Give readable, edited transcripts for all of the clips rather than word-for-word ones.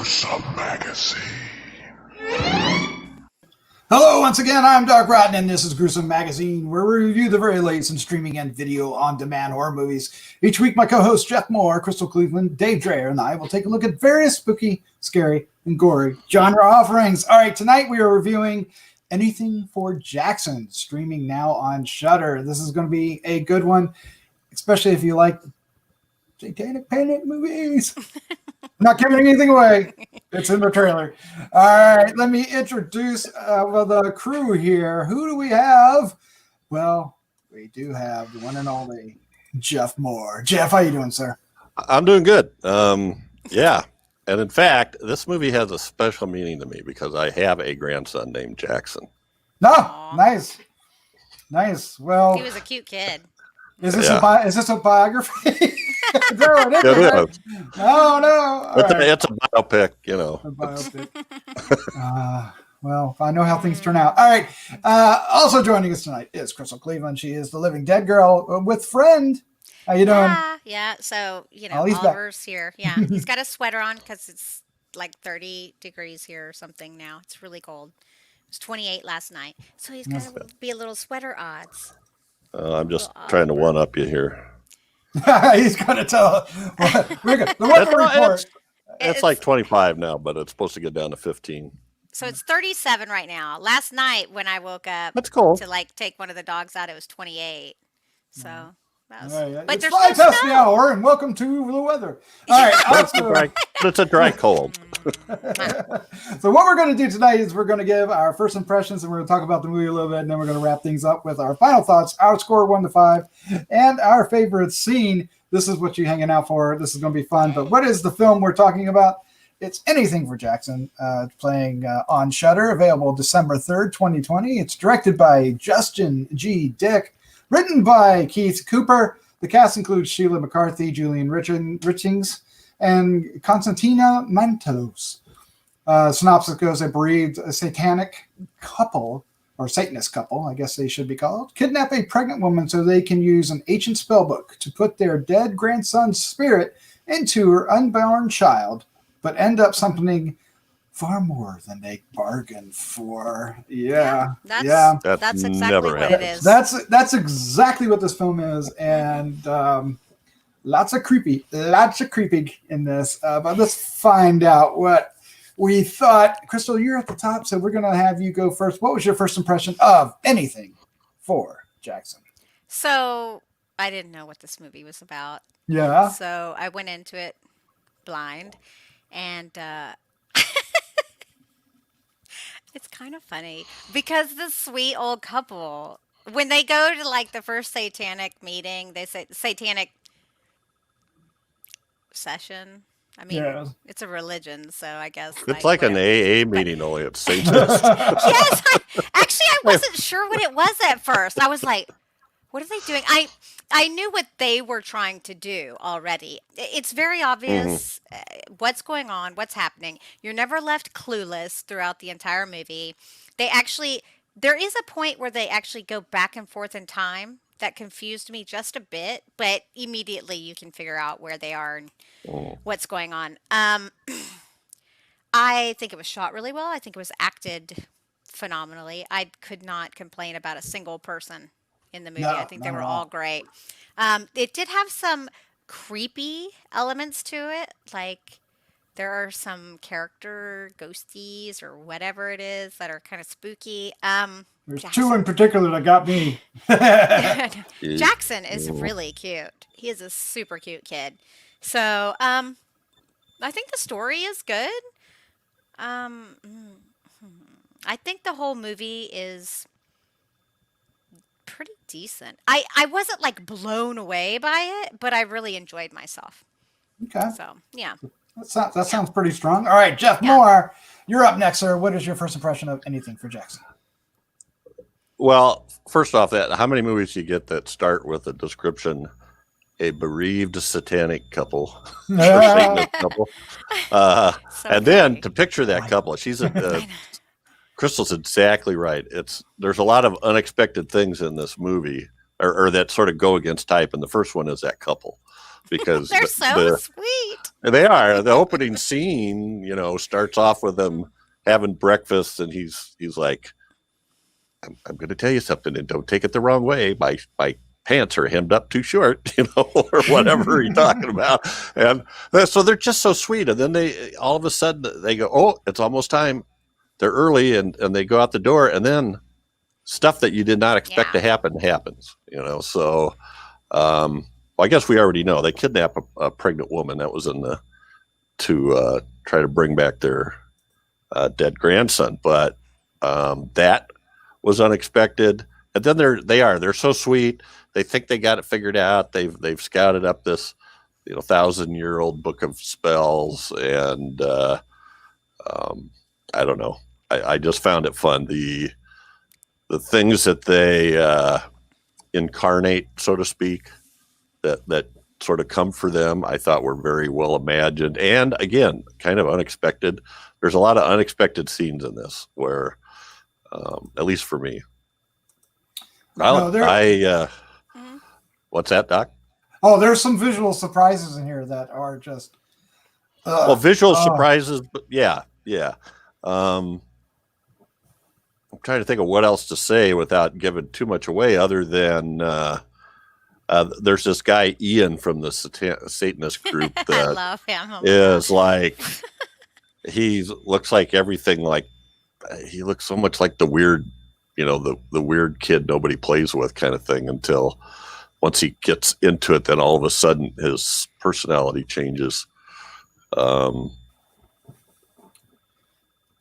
Gruesome Magazine. Hello, once again, I'm Doc Rotten, and this is Gruesome Magazine, where we review the very latest in streaming and video on-demand horror movies. Each week, my co-hosts Jeff Mohr, Crystal Cleveland, Dave Dreher, and I will take a look at various spooky, scary, and gory genre offerings. All right, tonight we are reviewing Anything for Jackson, streaming now on Shudder. This is going to be a good one, especially if you like satanic panic movies. I'm not giving anything away. It's in the trailer. All right, let me introduce the crew here. Who do we have? Well, we do have the one and only Jeff Mohr. Jeff, how you doing, sir? I'm doing good. Yeah. And in fact, this movie has a special meaning to me because I have a grandson named Jackson. No, nice. Nice. Well, he was a cute kid. Is this a biography? No, it is. No. It's a biopic, you know. A biopic. Well, I know how things turn out. All right. Also joining us tonight is Crystal Cleveland. She is the living dead girl with friend. How you doing? Yeah. So, He's Oliver's back. here. Yeah. He's got a sweater on because it's like 30 degrees here or something now. It's really cold. It was 28 last night. So he's got to be a little sweater odds. I'm just trying to one-up you here. He's going to tell the weather report. It's like 25 now, but it's supposed to get down to 15. So it's 37 right now. Last night when I woke up That's cold. to take one of the dogs out, it was 28. So that was. Right. But it's there's fly no test snow. hour, and welcome to the weather. All right. It's a dry cold. So what we're going to do tonight is we're going to give our first impressions, and we're going to talk about the movie a little bit, and then we're going to wrap things up with our final thoughts, our score 1 to 5, and our favorite scene. This is what you're hanging out for. This is going to be fun. But what is the film we're talking about? It's Anything for Jackson, playing on Shudder, available December 3rd, 2020. It's directed by Justin G. Dyck, written by Keith Cooper. The cast includes Sheila, McCarthy, Julian, Richings, and Konstantina, Mantelos. Synopsis goes: a bereaved satanic couple, or Satanist couple, I guess they should be called, kidnap a pregnant woman so they can use an ancient spellbook to put their dead grandson's spirit into her unborn child, but end up something far more than they bargained for. That's That's exactly what it is. That's exactly what this film is, and lots of creepy in this. But let's find out what we thought. Crystal, you're at the top, so we're going to have you go first. What was your first impression of Anything for Jackson? So I didn't know what this movie was about. Yeah. So I went into it blind, and it's kind of funny because this sweet old couple, when they go to the first satanic meeting, they say satanic session. I mean, It's a religion, so I guess It's like an AA meeting, only it's Satanist. Yes, I wasn't sure what it was at first. I was like, what are they doing? I knew what they were trying to do already. It's very obvious what's going on, what's happening. You're never left clueless throughout the entire movie. There is a point where they actually go back and forth in time that confused me just a bit, but immediately you can figure out where they are and what's going on. I think it was shot really well. I think it was acted phenomenally. I could not complain about a single person in the movie. I think they were all great. It did have some creepy elements to it. Like there are some character ghosties or whatever it is that are kind of spooky. There's two in particular that got me. Jackson is really cute. He is a super cute kid. So I think the story is good. I think the whole movie is pretty decent. I wasn't blown away by it, but I really enjoyed myself. Okay. So yeah. That sounds pretty strong. All right, Jeff Mohr, you're up next, sir. What is your first impression of Anything for Jackson? Well, first off, how many movies do you get that start with a description, a bereaved satanic couple, or Satanist couple? And then to picture that couple, Crystal's exactly right. There's a lot of unexpected things in this movie, or that sort of go against type, and the first one is that couple. because They're so sweet. They are. The opening scene, starts off with them having breakfast, and he's like, I'm going to tell you something, and don't take it the wrong way. My pants are hemmed up too short, or whatever he's talking about. And so they're just so sweet. And then they all of a sudden they go, oh, it's almost time. They're early, and they go out the door, and then stuff that you did not expect to happen happens. So I guess we already know they kidnap a pregnant woman that was to try to bring back their dead grandson, but that was unexpected. And then they're so sweet. They think they got it figured out. They've scouted up this 1,000-year-old book of spells, and I don't know. I just found it fun. The things that they incarnate, so to speak, that sort of come for them, I thought were very well imagined, and again, kind of unexpected. There's a lot of unexpected scenes in this, where, at least for me, what's that, Doc? Oh, there's some visual surprises in here that are just. Visual surprises, but yeah. I'm trying to think of what else to say without giving too much away, other than there's this guy Ian from the Satanist group that I love him. is like, he looks like everything. Like, he looks so much like the weird, the weird kid nobody plays with kind of thing, until once he gets into it, then all of a sudden his personality changes.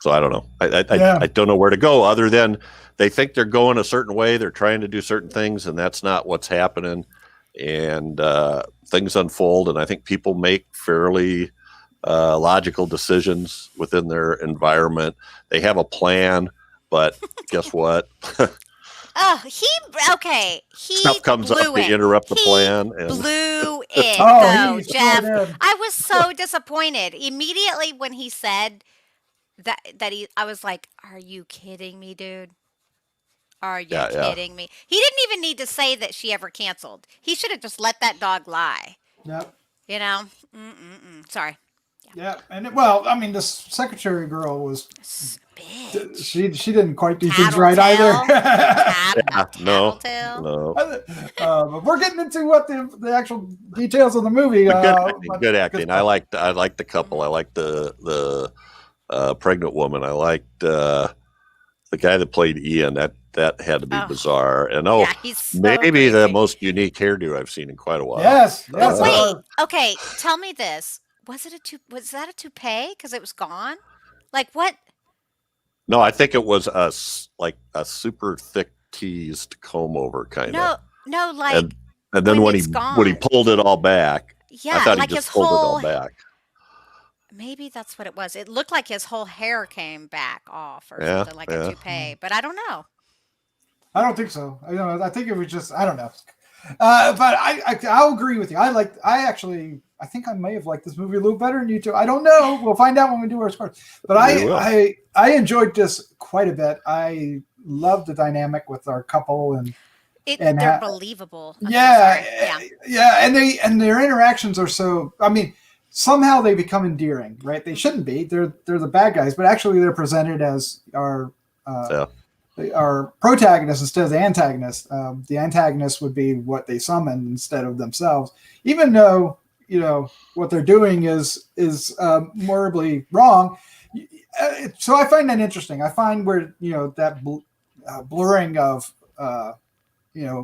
So I don't know. I don't know where to go, other than they think they're going a certain way. They're trying to do certain things, and that's not what's happening. And things unfold, and I think people make fairly logical decisions within their environment. They have a plan, but guess what? Stuff comes up to interrupt the plan. And blew it, though, Jeff. I was so disappointed immediately when he said I was like, are you kidding me, dude? Are you kidding me? He didn't even need to say that she ever canceled. He should have just let that dog lie. Yep. Sorry. Yeah, and the secretary girl was. She didn't quite do things right either. No. But we're getting into what the actual details of the movie. Good acting. I liked the couple. I liked the pregnant woman. I liked the guy that played Ian. That had to be bizarre. And he's so maybe crazy. the most unique hairdo I've seen in quite a while. Yes. But wait. Okay. Tell me this. Was that a toupee? Because it was gone. Like what? No, I think it was a super thick teased comb over kind of. No, like. And then when he pulled it all back, I thought like he just pulled it all back. Maybe that's what it was. It looked like his whole hair came back off or something, like a toupee, but I don't know. I don't think so. I think it was just, I don't know. But I'll agree with you. I think I may have liked this movie a little better than you two. I don't know. We'll find out when we do our scores. But I enjoyed this quite a bit. I love the dynamic with our couple and they're believable. Yeah. And their interactions are so. Somehow they become endearing, right? They shouldn't be. They're the bad guys, but actually they're presented as our protagonist instead of the antagonist. The antagonist would be what they summon instead of themselves, even though what they're doing is morally wrong. So I find that interesting. I find where that blurring of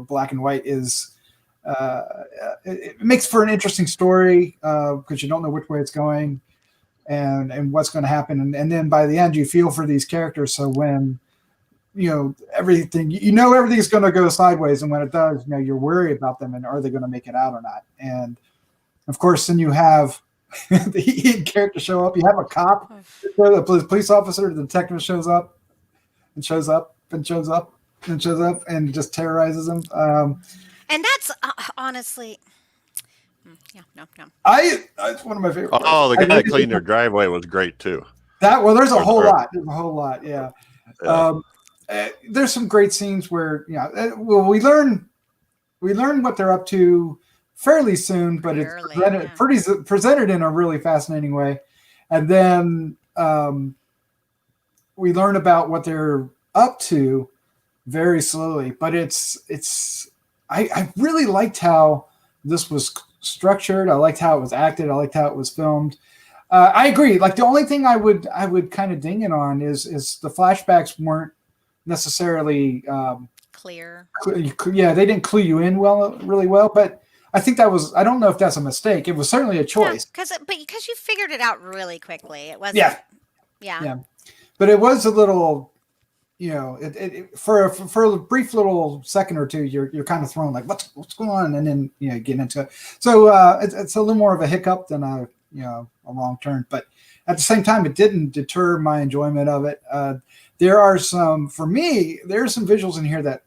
black and white is. It makes for an interesting story because you don't know which way it's going and what's going to happen. And then by the end, you feel for these characters. So when, everything's going to go sideways. And when it does, you're worried about them and are they going to make it out or not? And of course, then you have the Ian character show up. You have a cop, the police officer, the detective shows up and just terrorizes them. And that's honestly, no. It's one of my favorite. Oh, the guy that cleaned their driveway was great too. There's a whole lot. There's a whole lot. Yeah. There's some great scenes where we learn what they're up to fairly soon, but it's presented in a really fascinating way. And then we learn about what they're up to very slowly. But I really liked how this was structured. I liked how it was acted. I liked how it was filmed. I agree. Like the only thing I would kind of ding it on is the flashbacks weren't necessarily clear. Yeah, they didn't clue you in really well. But I think that was. I don't know if that's a mistake. It was certainly a choice. Because you figured it out really quickly. It wasn't. Yeah. But it was a little. For a brief little second or two, you're kind of thrown like what's going on, and then getting into it. So it's a little more of a hiccup than a wrong turn. But at the same time, it didn't deter my enjoyment of it. There's some visuals in here that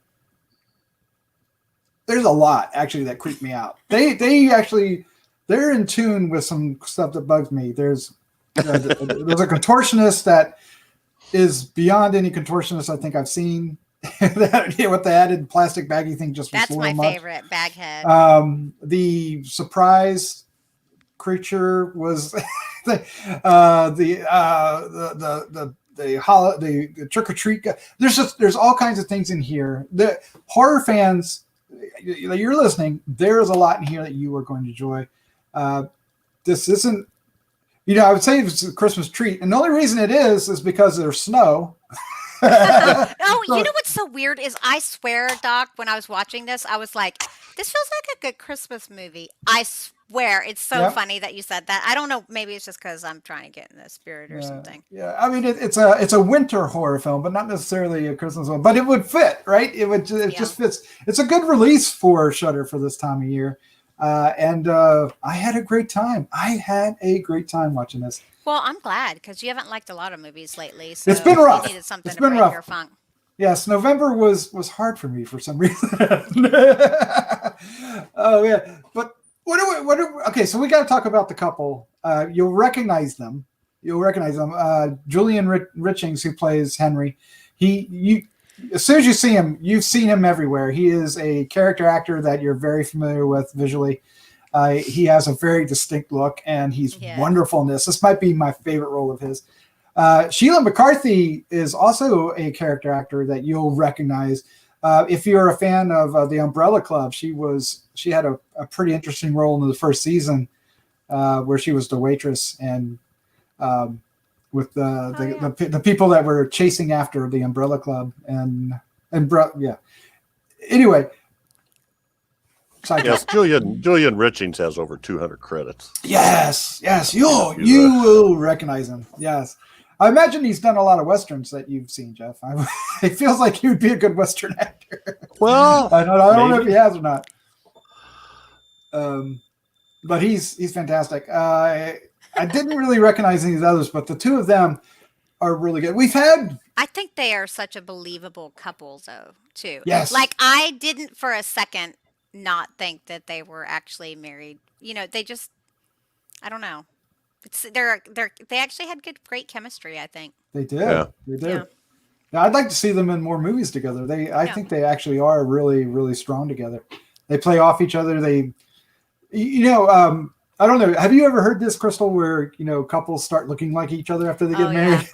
there's a lot actually that creep me out. They're in tune with some stuff that bugs me. There's a contortionist that is beyond any contortionist I think I've seen. What the added plastic baggy thing just was that's my favorite baghead. The surprise creature was the trick or treat. There's all kinds of things in here. The horror fans, you're listening. There is a lot in here that you are going to enjoy. This isn't. I would say it's a Christmas treat. And the only reason it is because there's snow. You know what's so weird is I swear, Doc, when I was watching this, I was like, this feels like a good Christmas movie. I swear. It's so funny that you said that. I don't know. Maybe it's just because I'm trying to get in the spirit or something. Yeah. I mean, it's a winter horror film, but not necessarily a Christmas one. But it would fit, right? It just fits. It's a good release for Shudder for this time of year. And I had a great time. Watching this. Well, I'm glad because you haven't liked a lot of movies lately. So it's been rough. You needed something to break your funk. Yes, November was hard for me for some reason. Oh yeah, but okay, so we got to talk about the couple. You'll recognize them. Julian Richings, who plays Henry. As soon as you see him, you've seen him everywhere. He is a character actor that you're very familiar with visually. He has a very distinct look, and he's wonderful in this. This might be my favorite role of his. Sheila McCarthy is also a character actor that you'll recognize. If you're a fan of the Umbrella Club, she had a pretty interesting role in the first season where she was the waitress and with the people that were chasing after the Umbrella Club and Anyway. Yes, Julian Richings has over 200 credits. Yes, you will recognize him. Yes. I imagine he's done a lot of Westerns that you've seen, Jeff. It feels like he would be a good Western actor. Well, I don't know if he has or not. But he's fantastic. I didn't really recognize any of the others, but the two of them are really good. I think they are such a believable couple, though, too. Yes. Like, I didn't for a second not think that they were actually married. They just, I don't know. They actually had great chemistry, I think. They did. Yeah. They did. Yeah. Now, I'd like to see them in more movies together. I think they actually are really, really strong together. They play off each other. I don't know. Have you ever heard this, Crystal, where, couples start looking like each other after they get married?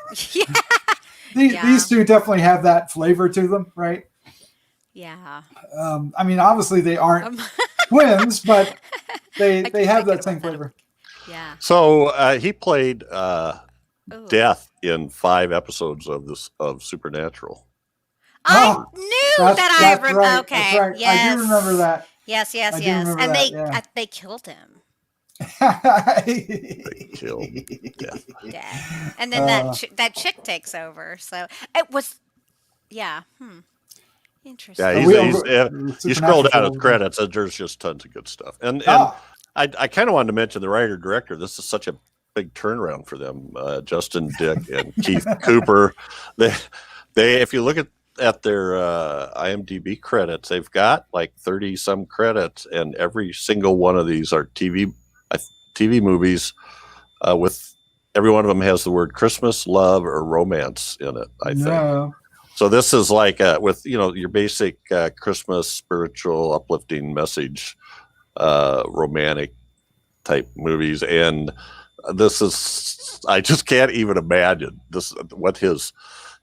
Yeah. These two definitely have that flavor to them, right? Yeah. I mean, obviously they aren't twins, but they have that same flavor. Yeah. So he played Death in 5 episodes of Supernatural. I knew that. I remember. Right, okay. right. Yes. I do remember that. Yes. And they killed him. They killed Death. Yeah. And then that chick takes over. So it was. Yeah. Interesting. Yeah, you scroll down his credits, and there's just tons of good stuff. And I kind of wanted to mention the writer director. This is such a big turnaround for them. Justin Dyck and Keith Cooper. They if you look at their IMDb credits, they've got like 30 some credits, and every single one of these are TV movies. With every one of them has the word Christmas, love, or romance in it. I think. So this is like with your basic Christmas spiritual uplifting message romantic type movies, and this is, I just can't even imagine this, what his,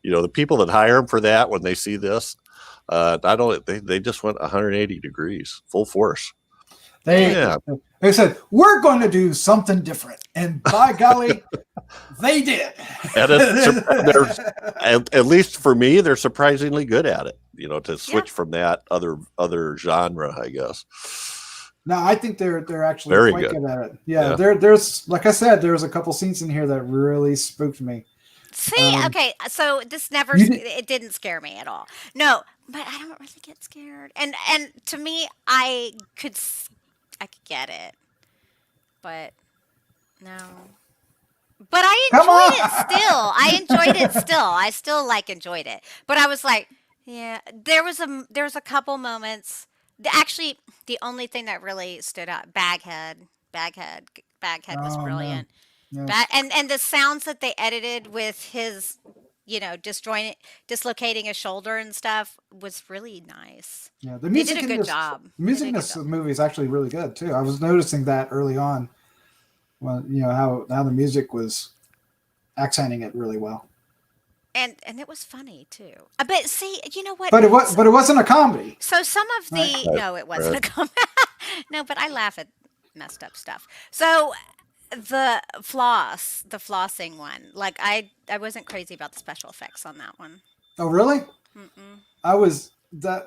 the people that hire him for that, when they see this, they just went 180 degrees full force. They said, we're going to do something different, and by golly, they did. And at least for me, they're surprisingly good at it, to switch from that other genre, I guess. No, I think they're actually very quite good at it. Yeah. There's, like I said, there's a couple scenes in here that really spooked me. See, okay, so this it didn't scare me at all. No, but I don't really get scared. And to me, I could get it, but no. But I enjoyed it still. I enjoyed it still. I still enjoyed it. But I was like, yeah, there was a couple moments. Actually, the only thing that really stood out, Baghead was brilliant. No. And the sounds that they edited with his, dislocating his shoulder and stuff was really nice. Yeah, the music they did a good job. The music in this movie is actually really good too. I was noticing that early on. Well, how the music was accenting it really well. And it was funny too. But see, you know what? But it wasn't a comedy. So some of the no, it wasn't a comedy. No, but I laugh at messed up stuff. So the flossing one, I wasn't crazy about the special effects on that one. Oh, really? Mm-mm. I was that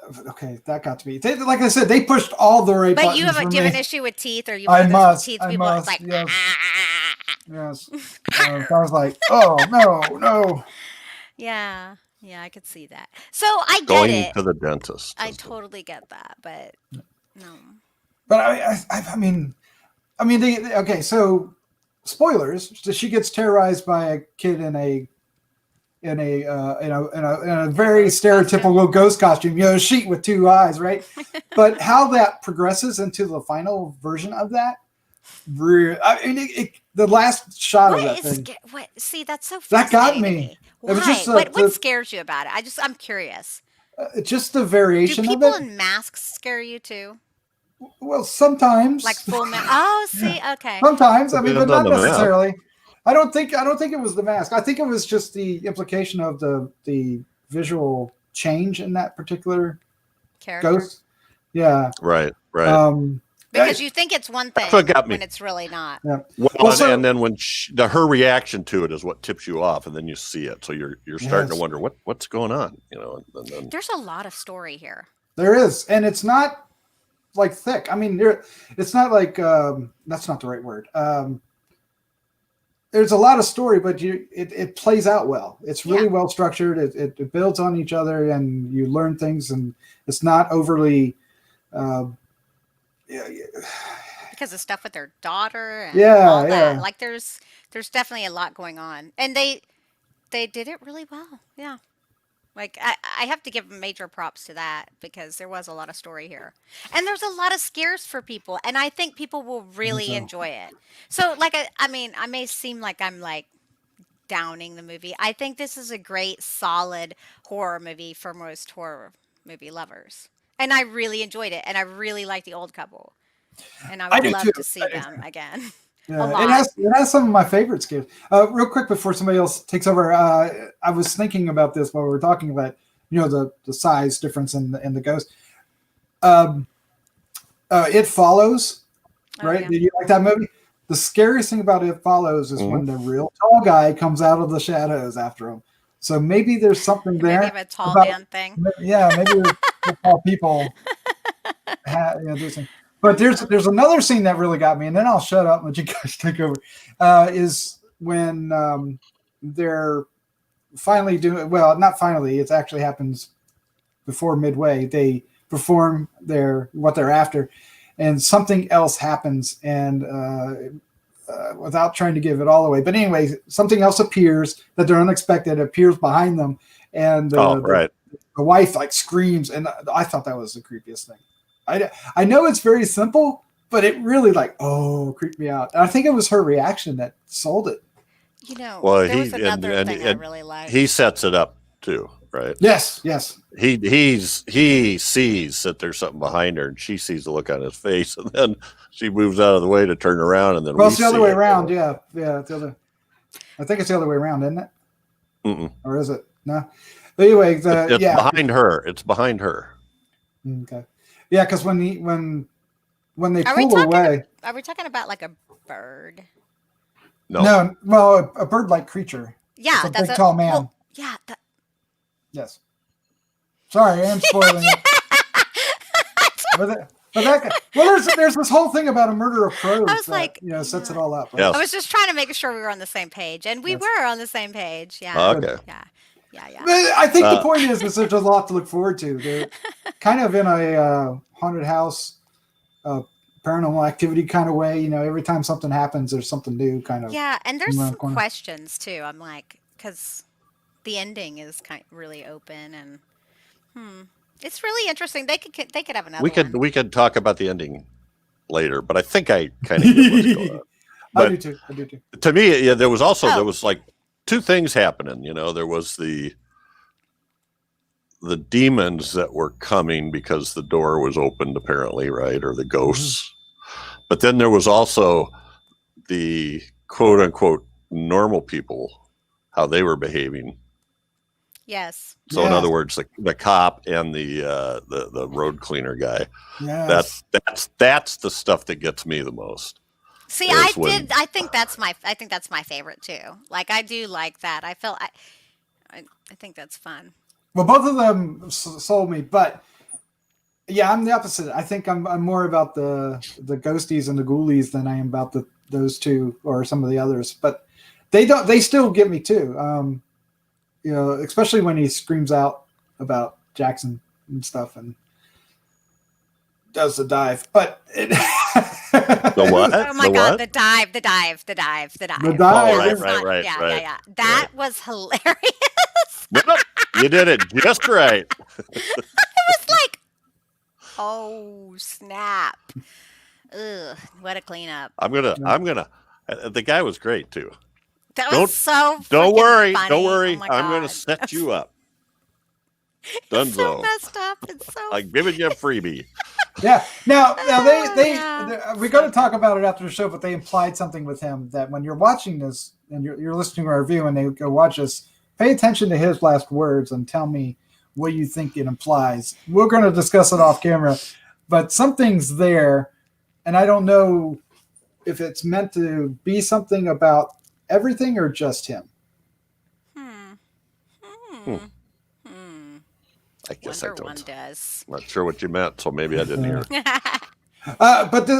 got to me. Like I said, they pushed all the right buttons. But you have an issue with teeth, or you? I must. Teeth, I people must. Like, yes. I was like, oh no. Yeah, I could see that. So I get going it. to the dentist. I totally get that, but no. But I mean, okay. So, spoilers. She gets terrorized by a kid in a very stereotypical ghost costume. A sheet with two eyes, right? But how that progresses into the final version of that, the last shot of that thing. What? See, that's so that got fascinating me. Why? It was just what scares you about it? I'm curious. Just the variation of it. Do people in masks scare you too? Well, sometimes. Like full mask. Oh, see, okay. Sometimes, but not necessarily. I don't think it was the mask. I think it was just the implication of the visual change in that particular character. Ghost. Yeah. Right. Because you think it's one thing when it's really not. Yeah. Well, and then when her reaction to it is what tips you off, and then you see it, so you're starting to wonder what's going on. And then, there's a lot of story here. There is, and it's not thick. I mean, it's not that's not the right word. There's a lot of story, but it plays out well. It's really well structured. It builds on each other, and you learn things, and it's not overly. Because of stuff with their daughter and all that. There's definitely a lot going on, and they did it really well. Yeah, I have to give them major props to that, because there was a lot of story here, and there's a lot of scares for people, and I think people will really enjoy it. So I may seem like I'm downing the movie. I think this is a great, solid horror movie for most horror movie lovers. And I really enjoyed it, and I really like the old couple, and I would love to see them again. Yeah, it has some of my favorite scares. Real quick before somebody else takes over, I was thinking about this while we were talking about the size difference in the ghost. It Follows, right? Yeah. Did you like that movie? The scariest thing about It Follows is when the real tall guy comes out of the shadows after him. So maybe there's something there. Maybe a tall man thing. Yeah, maybe tall people. But there's another scene that really got me, and then I'll shut up and let you guys take over. Is when they're finally doing not finally. It actually happens before midway. They perform what they're after, and something else happens, and without trying to give it all away. But anyway, something else appears that they're unexpected, appears behind them, and the wife screams, and I thought that was the creepiest thing. I know it's very simple, but it really creeped me out. And I think it was her reaction that sold it. There was another thing I really liked. He sets it up too, right? Yes. He sees that there's something behind her, and she sees the look on his face, and then she moves out of the way to turn around, and then Well, it's the other way around. Yeah. It's the other. I think it's the other way around, isn't it? Mm-mm. Or is it? No. But anyway, It's behind her. It's behind her. Okay. Yeah, because when they pull away, are we talking about like a bird? No. Well, a bird-like creature. Yeah, that's a big, tall man. Well, yeah. Yes. Sorry, I am spoiling it. There's this whole thing about a murder of crows. I was like, sets it all up. Right? Yes. I was just trying to make sure we were on the same page, and we were on the same page. Yeah. Oh, okay. Yeah. But I think the point is there's a lot to look forward to. They're kind of in a haunted house, paranormal activity kind of way. Every time something happens, there's something new kind of. Yeah, and there's some questions too. I'm like, because the ending is really open, and it's really interesting. They could have another. We could talk about the ending later, but I think I kind of get what's going on. But I do too. To me, there was also there was like two things happening. There was the demons that were coming because the door was opened, apparently, right, or the ghosts. But then there was also the quote unquote normal people, how they were behaving. Yes. So in other words, the cop and the road cleaner guy. Yes. That's the stuff that gets me the most. See, I think that's my favorite too. Like, I do like that. I think that's fun. Well, both of them sold me, but yeah, I'm the opposite. I think I'm more about the ghosties and the ghoulies than I am about those two or some of the others. But they still get me too. Especially when he screams out about Jackson and stuff and does the dive. But the what? Oh my God! The dive. The dive. Oh, right. Yeah. That was hilarious. Nope, you did it just right. It was like, oh snap! Ugh, what a cleanup. I'm gonna. The guy was great too. That was so. Don't worry. Funny. Don't worry. Oh my I'm gonna God. set you up. It's so messed up. It's so. I'm giving you a freebie. Yeah. Now we're going to talk about it after the show, but they implied something with him that when you're watching this and you're listening to our review and they go watch this, pay attention to his last words and tell me what you think it implies. We're going to discuss it off camera, but something's there, and I don't know if it's meant to be something about everything or just him. I guess Wonder I don't. One does. I'm not sure what you meant, so maybe I didn't hear.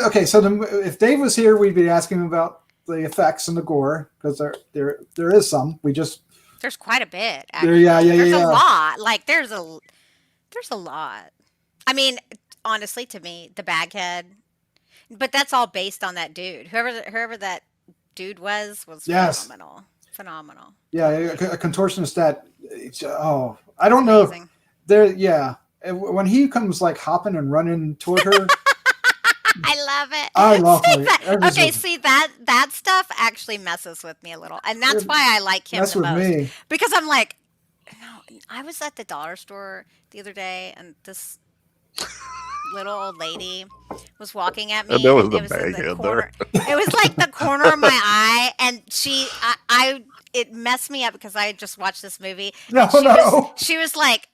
Okay, so if Dave was here, we'd be asking him about the effects and the gore, because there is some. There's quite a bit. Actually. There's a lot. Like there's a lot. I mean, honestly, to me, the baghead, but that's all based on that dude. Whoever that dude was phenomenal. Yeah, a contortionist that. I don't know. When he comes like hopping and running toward her. I love it. I love it. Okay, see that stuff actually messes with me a little, and that's why I like him the most. Me. Because I'm like, no, I was at the dollar store the other day, and this little old lady was walking at me. And there was the baghead there. It was like the corner of my eye, and it messed me up because I had just watched this movie. She was like,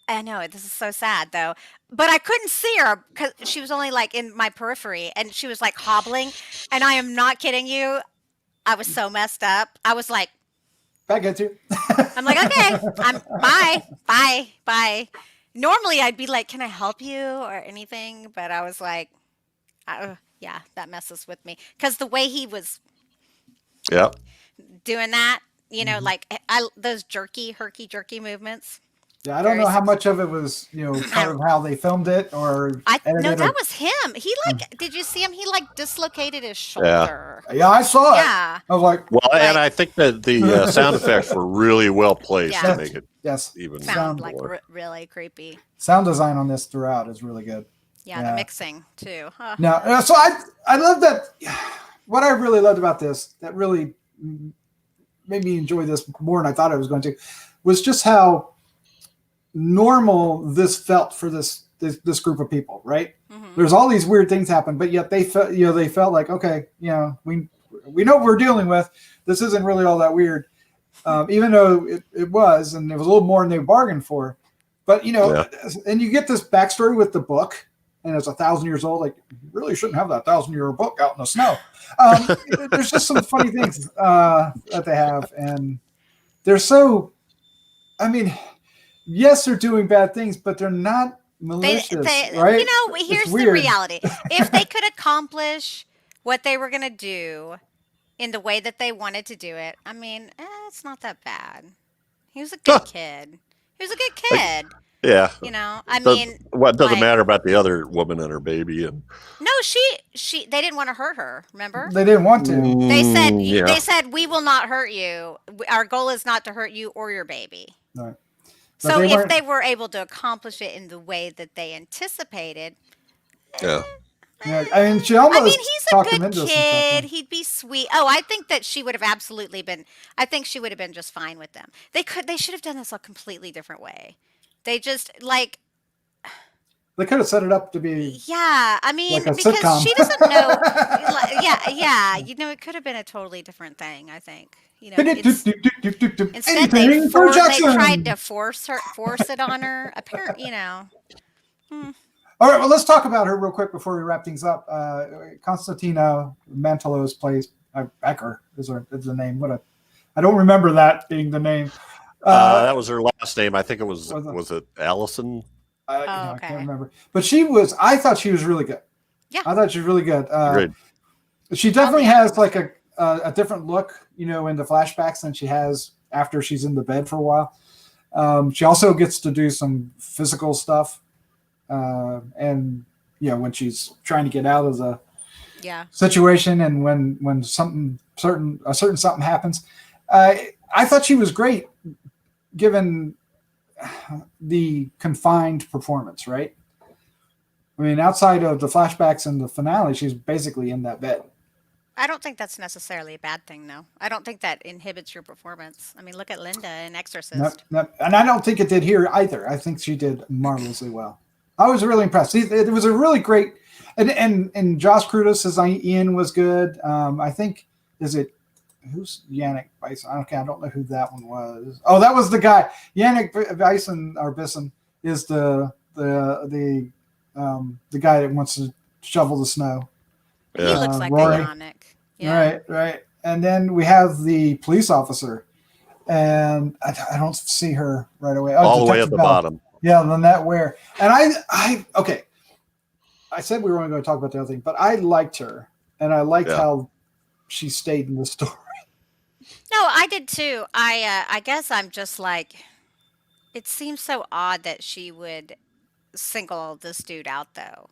I know this is so sad though, but I couldn't see her because she was only like in my periphery, and she was like hobbling, and I am not kidding you. I was so messed up. I was like, I get you. I'm like, okay, bye. Normally I'd be like, can I help you or anything? But I was like, yeah, that messes with me because the way he was doing that, like those herky jerky movements. Yeah, I don't know how much of it was, part of how they filmed it or. No, that was him. He did you see him? He dislocated his shoulder. Yeah, I saw it. Yeah. I was like, and I think that the sound effects were really well placed to make it even sound like really creepy. Sound design on this throughout is really good. Yeah, the mixing too. Huh. No, so I love that. What I really loved about this that really made me enjoy this more than I thought I was going to. was just how normal this felt for this group of people, right? Mm-hmm. There's all these weird things happen, but yet they felt like, okay, we know what we're dealing with. This isn't really all that weird, even though it was, and it was a little more than they bargained for. But and you get this backstory with the book, and it's 1,000 years old. Like, you really shouldn't have that 1,000-year-old book out in the snow. There's just some funny things that they have, and they're so. I mean, yes, they're doing bad things, but they're not malicious, right? Here's the reality. If they could accomplish what they were going to do in the way that they wanted to do it, I mean, it's not that bad. He was a good kid. He was a good kid. Yeah. I mean, what doesn't matter about the other woman and her baby? And no, she they didn't want to hurt her. Remember? They didn't want to. They said we will not hurt you. Our goal is not to hurt you or your baby. Right. So if they were able to accomplish it in the way that they anticipated, yeah. I mean, she almost. I mean, he's a good kid. He'd be sweet. Oh, I think that she would have absolutely been. I think she would have been just fine with them. They should have done this a completely different way. They just They could have set it up to be. Yeah, I mean, like a because sitcom. she doesn't know. Yeah. It could have been a totally different thing. I think. Instead they tried to force it on her. Apparently, All right, well, let's talk about her real quick before we wrap things up. Konstantina Mantelos plays Becker is the name. I don't remember that being the name. That was her last name. I think it was it Allison? Okay. I can't remember. But I thought she was really good. Yeah. I thought she was really good. Great. She definitely has like a different look, in the flashbacks than she has after she's in the bed for a while. She also gets to do some physical stuff. And when she's trying to get out of the situation, and when something happens, I thought she was great, given the confined performance. Right? I mean, outside of the flashbacks and the finale, she's basically in that bed. I don't think that's necessarily a bad thing, though. I don't think that inhibits your performance. I mean, look at Linda in Exorcist. Nope. And I don't think it did here either. I think she did marvelously well. I was really impressed. It was a really great, and Josh Cruddas as Ian was good. I think who's Yannick Bison? I don't know who that one was. Oh, that was the guy. Yannick Bison or Bisson is the guy that wants to shovel the snow. Yeah. He looks like Yannick. Yeah. Right. And then we have the police officer, and I don't see her right away. All the way at the bottom. Yeah, Lynette Ware. And I said we were only going to talk about the other thing, but I liked her, and I liked how she stayed in the story. No, I did too. I guess I'm just like, it seems so odd that she would single this dude out, though,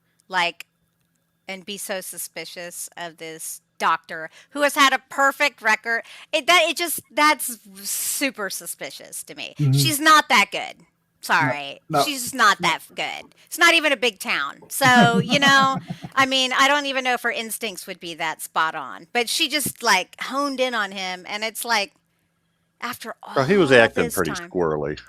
and be so suspicious of this doctor who has had a perfect record. That's super suspicious to me. Mm-hmm. She's not that good. Sorry. No. She's not that good. It's not even a big town. So, I mean, I don't even know if her instincts would be that spot on. But she just honed in on him, and it's after all he was acting pretty squirrely.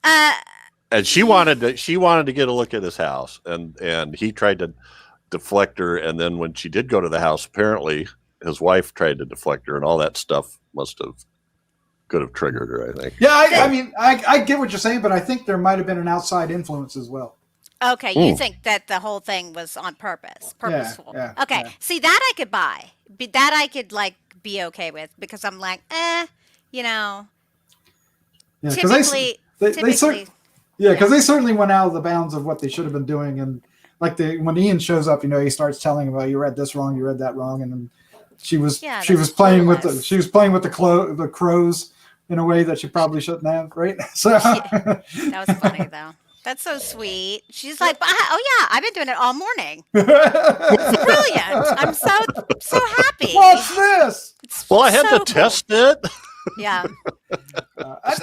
And she wanted to get a look at his house, and he tried to deflect her, and then when she did go to the house, apparently his wife tried to deflect her, and all that stuff could have triggered her, I think. Yeah, I mean, I get what you're saying, but I think there might have been an outside influence as well. Okay, you think that the whole thing was on purposeful. Yeah, okay, see, that I could buy. That I could, be okay with, because I'm typically... because they certainly went out of the bounds of what they should have been doing, and when Ian shows up, he starts telling him, you read this wrong, you read that wrong, and then she was playing with the crows in a way that she probably shouldn't have, right? So that was funny though. That's so sweet. She's like, I've been doing it all morning. It's brilliant. I'm so happy. What's this? I had to test it. Yeah.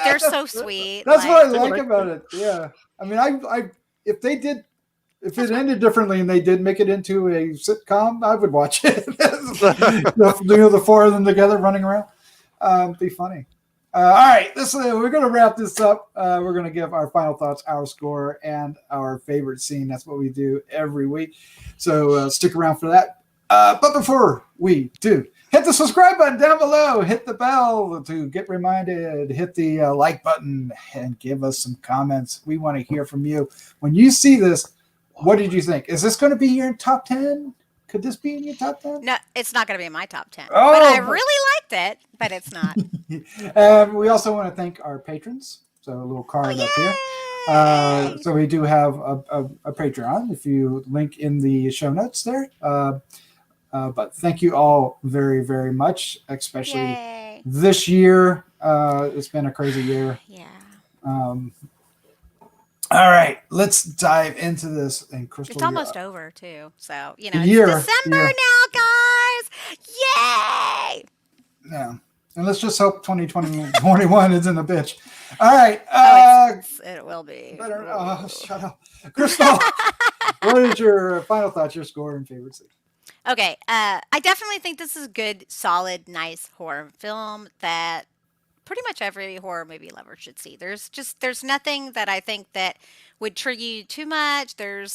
They're so sweet. That's what I like about it. Yeah. I mean, if it ended differently and they did make it into a sitcom, I would watch it. The four of them together running around. It'd be funny. All right, we're going to wrap this up. We're going to give our final thoughts, our score, and our favorite scene. That's what we do every week. So stick around for that. But before we do, hit the subscribe button down below. Hit the bell to get reminded. Hit the like button and give us some comments. We want to hear from you. When you see this, what did you think? Is this going to be your top 10? Could this be in your top 10? No, it's not going to be in my top 10. Oh, but I really liked it, but it's not. We also want to thank our patrons. So a little card up here. So we do have a Patreon, if you link in the show notes there. But thank you all very, very much, especially this year. It's been a crazy year. Yeah. All right, let's dive into this. And Crystal, it's almost over too, so it's December now, guys. Yay! Yeah, and let's just hope 2021 isn't a bitch. All right, it will be. Shut up, Crystal. What is your final thoughts, your score, and favorite scene? Okay, I definitely think this is a good, solid, nice horror film that pretty much every horror movie lover should see. There's nothing that I think that would trigger you too much. I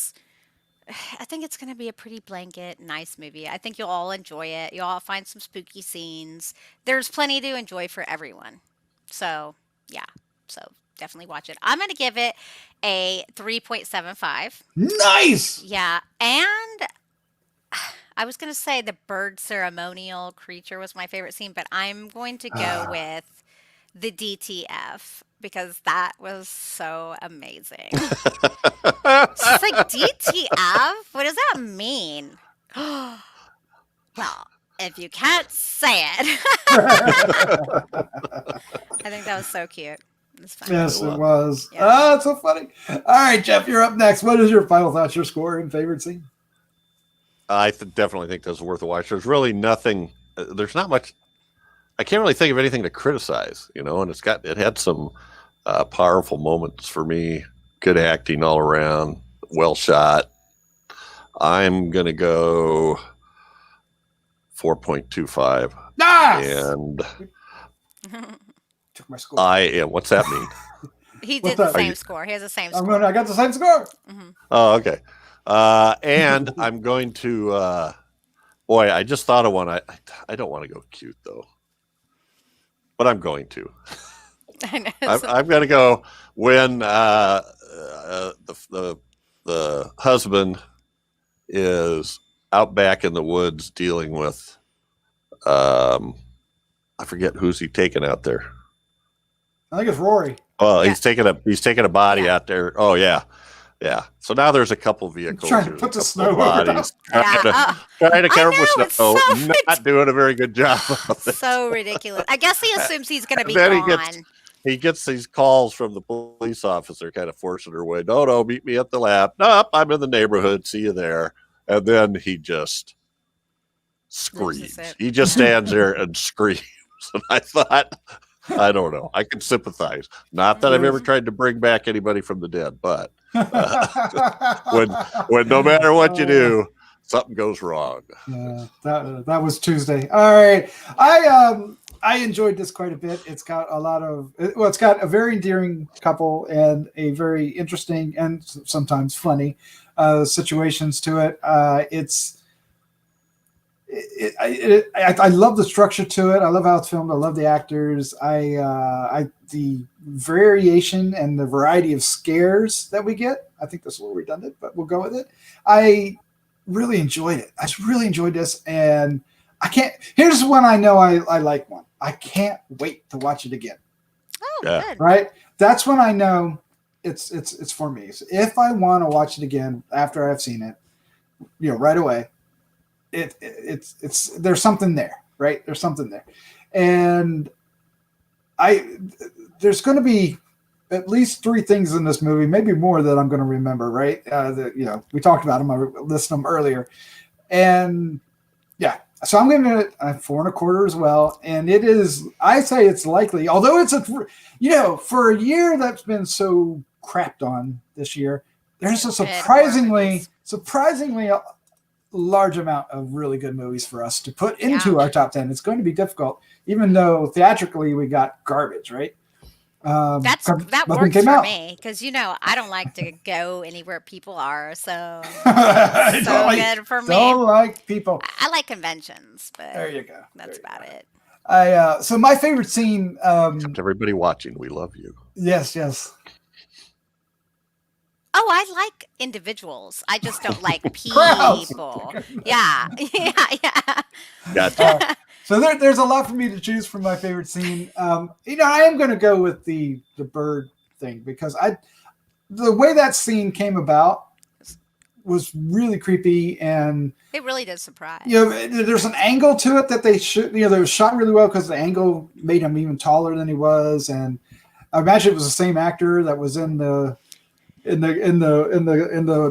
think it's going to be a pretty blanket, nice movie. I think you'll all enjoy it. You'll all find some spooky scenes. There's plenty to enjoy for everyone. So, yeah. So, definitely watch it. I'm going to give it a 3.75. Nice! Yeah. And I was going to say the bird ceremonial creature was my favorite scene, but I'm going to go with the DTF because that was so amazing. It's like, DTF? What does that mean? Well, if you can't say it. I think that was so cute. It was fun. Yes, it was. Yeah. It's so funny. All right, Jeff, you're up next. What is your final thoughts, your score, and favorite scene? I definitely think this is worth a watch. There's really nothing. There's not much. I can't really think of anything to criticize, and it had some powerful moments for me. Good acting all around, well shot. I'm gonna go 4.25. And took my score. What's that mean? He did the same score. He has the same score. I got the same score. Mm-hmm. Oh, okay. And I'm going to. Boy, I just thought of one. I don't want to go cute though. But I'm going to. I know. I'm going to go when the husband is out back in the woods dealing with I forget who's he taking out there. I think it's Rory. Oh, he's taking a body out there. Oh yeah. Yeah. So now there's a couple vehicles. Trying to put the snow bodies. Trying to cover with snow. Not doing a very good job of it. So ridiculous. I guess he assumes he's going to be gone. He gets these calls from the police officer kind of forcing her away. No, meet me at the lab. Nope, I'm in the neighborhood. See you there. And then he just screams. He just stands there and screams. And I thought, I don't know. I can sympathize. Not that I've ever tried to bring back anybody from the dead, but when no matter what you do, something goes wrong. That was Tuesday. All right. I enjoyed this quite a bit. It's got it's got a very endearing couple and a very interesting and sometimes funny situations to it. I love the structure to it. I love how it's filmed. I love the actors. The variation and the variety of scares that we get. I think that's a little redundant, but we'll go with it. I really enjoyed it. I really enjoyed this, and here's when I know I like one. I can't wait to watch it again. Oh, good. Right? That's when I know it's for me. So if I want to watch it again after I've seen it, right away, it's there's something there, right? There's something there. And there's going to be at least 3 things in this movie, maybe more, that I'm going to remember, right? We talked about them. I listed them earlier. And yeah, so I'm giving it a 4.25 as well. And I say it's likely, although it's for a year that's been so crapped on this year, there's a surprisingly large amount of really good movies for us to put into our top 10. It's going to be difficult, even though theatrically we got garbage, right? That works for me because I don't like to go anywhere people are, so it's so good for me. Don't like people. I like conventions, but there you go. That's about it. So my favorite scene. Except everybody watching, we love you. Yes. Oh, I like individuals. I just don't like people. Yeah. Gotcha. So there's a lot for me to choose from my favorite scene. I am going to go with the bird thing because the way that scene came about was really creepy, and it really did surprise. There's an angle to it that they should. They was shot really well because the angle made him even taller than he was, and I imagine it was the same actor that was in the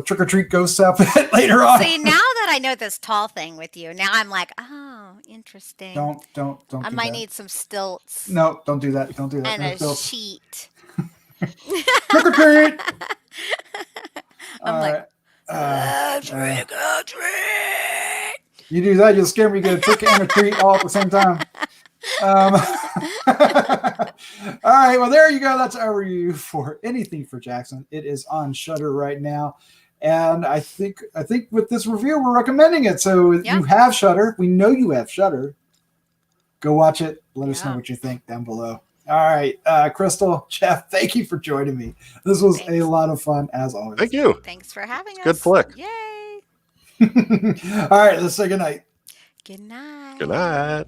Trick or Treat ghost outfit later on. See, now that I know this tall thing with you, now I'm like, oh, interesting. Don't. I might need some stilts. No, don't do that. Don't do that. And a sheet. Trick or treat. I'm like, trick or treat. You do that, you'll scare me. You get a trick and a treat all at the same time. All right, well, there you go. That's our review for Anything for Jackson. It is on Shudder right now, and I think with this review we're recommending it. So if you have Shudder, we know you have Shudder. Go watch it. Let us know what you think down below. All right, Crystal, Jeff, thank you for joining me. This was a lot of fun as always. Thank you. Thanks for having us. Good flick. Yay. All right, let's say goodnight. Good night. Good night.